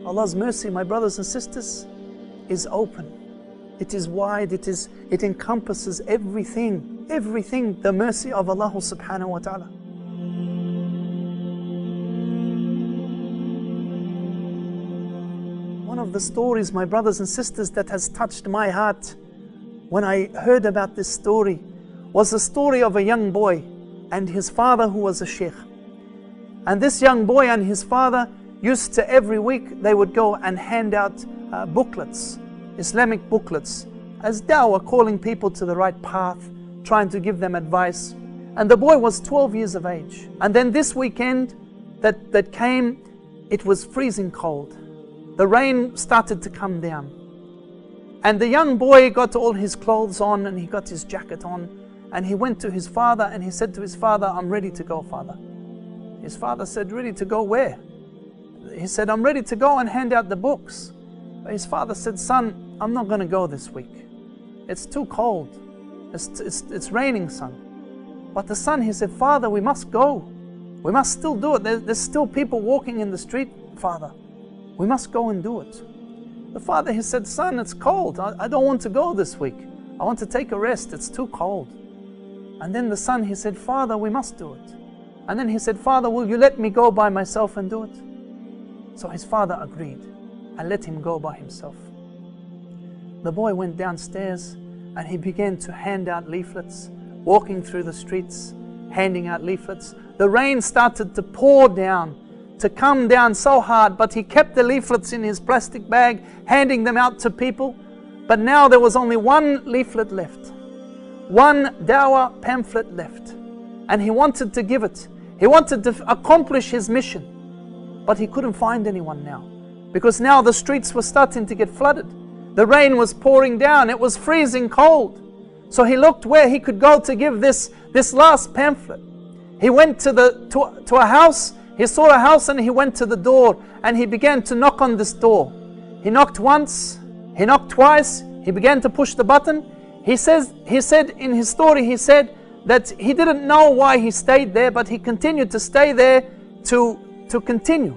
Allah's mercy, my brothers and sisters, is open. It is wide, it encompasses everything, the mercy of Allah subhanahu wa ta'ala. One of the stories, my brothers and sisters, that has touched my heart when I heard about this story was the story of a young boy and his father who was a Shaykh. And this young boy and his father used to, every week they would go and hand out booklets, Islamic booklets, as dawah, calling people to the right path, trying to give them advice. And the boy was 12 years of age. And then this weekend that came, it was freezing cold. The rain started to come down. And the young boy got all his clothes on and he got his jacket on, and he went to his father and he said to his father, "I'm ready to go, father." His father said, "Ready to go where?" He said, "I'm ready to go and hand out the books." But his father said, "Son, I'm not going to go this week. It's too cold. It's raining, son." But the son, he said, "Father, we must go. We must still do it. There's still people walking in the street, father. We must go and do it." The father, he said, "Son, it's cold. I don't want to go this week. I want to take a rest. It's too cold." And then the son, he said, "Father, we must do it." And then he said, "Father, will you let me go by myself and do it?" So his father agreed and let him go by himself. The boy went downstairs and he began to hand out leaflets, walking through the streets, handing out leaflets. The rain started to pour down, to come down so hard, but he kept the leaflets in his plastic bag, handing them out to people. But now there was only one leaflet left, one dawah pamphlet left, and he wanted to give it. He wanted to accomplish his mission, but he couldn't find anyone now, because now the streets were starting to get flooded. The rain was pouring down, it was freezing cold. So he looked where he could go to give this last pamphlet. He went to a house. He saw a house and he went to the door and he began to knock on this door. He knocked once, he knocked twice, he began to push the button. He said in his story, he said that he didn't know why he stayed there, but he continued to stay there to continue.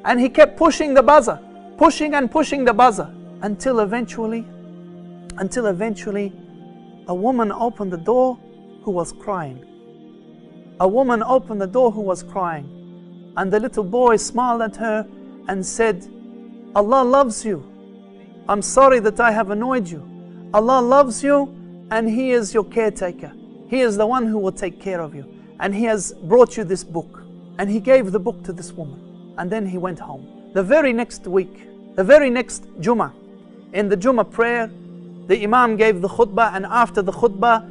And he kept pushing the buzzer, pushing and pushing the buzzer, until eventually a woman opened the door who was crying. A woman opened the door who was crying. And the little boy smiled at her and said, "Allah loves you. I'm sorry that I have annoyed you. Allah loves you and He is your caretaker. He is the one who will take care of you. And He has brought you this book." And he gave the book to this woman. And then he went home. The very next week, the very next Jummah, in the Jummah prayer, the Imam gave the khutbah, and after the khutbah,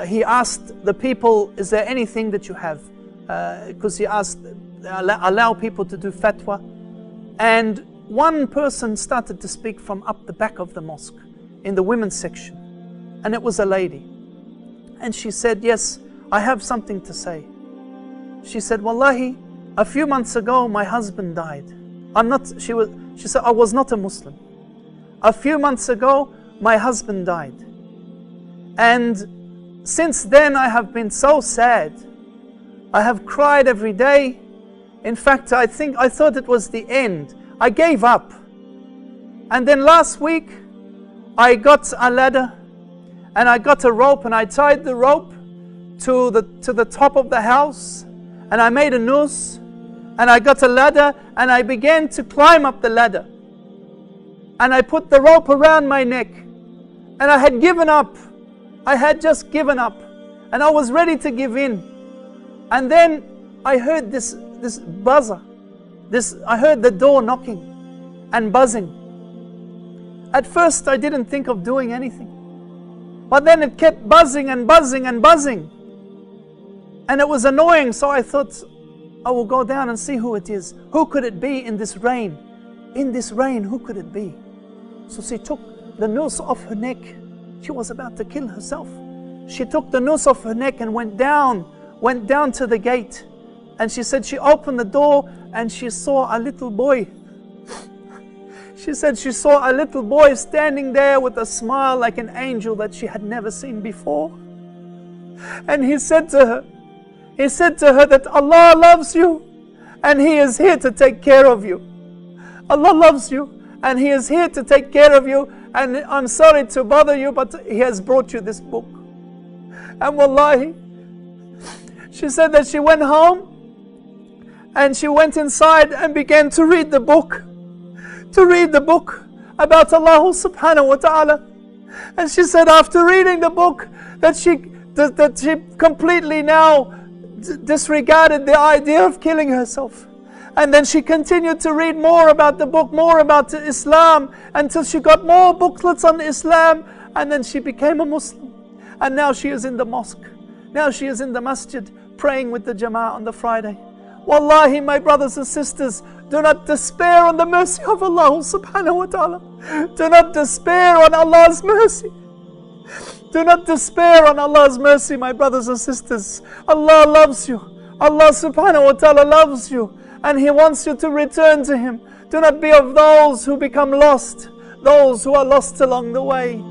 he asked the people, "Is there anything that you have?" Because he asked, allow people to do fatwa. And one person started to speak from up the back of the mosque, in the women's section. And it was a lady. And she said, "Yes, I have something to say." She said, "Wallahi, a few months ago my husband died. She said, "I was not a Muslim. A few months ago my husband died. And since then I have been so sad. I have cried every day. In fact, I thought it was the end. I gave up. And then last week I got a ladder and I got a rope and I tied the rope to the top of the house, and I made a noose, and I got a ladder and I began to climb up the ladder. And I put the rope around my neck, and I had given up. I had just given up, and I was ready to give in. And then I heard this buzzer. I heard the door knocking and buzzing. At first I didn't think of doing anything, but then it kept buzzing and buzzing and buzzing, and it was annoying. So I thought, I will go down and see who it is. Who could it be in this rain? In this rain, who could it be? So she took the noose off her neck. She was about to kill herself. She took the noose off her neck and went down to the gate. And she said she opened the door and she saw a little boy. She said she saw a little boy standing there with a smile like an angel that she had never seen before. And he said to her that Allah loves you and He is here to take care of you. Allah loves you and He is here to take care of you, and I'm sorry to bother you, but He has brought you this book. And wallahi, she said that she went home and she went inside and began to read the book. To read the book about Allah subhanahu wa ta'ala. And she said after reading the book that she completely now disregarded the idea of killing herself. And then she continued to read more about the book, more about Islam, until she got more booklets on Islam, and then she became a Muslim. And now she is in the mosque. Now she is in the masjid praying with the Jama'ah on the Friday. Wallahi, my brothers and sisters, do not despair on the mercy of Allah subhanahu wa ta'ala. Do not despair on Allah's mercy. Do not despair on Allah's mercy, my brothers and sisters. Allah loves you. Allah subhanahu wa ta'ala loves you. And He wants you to return to Him. Do not be of those who become lost, those who are lost along the way.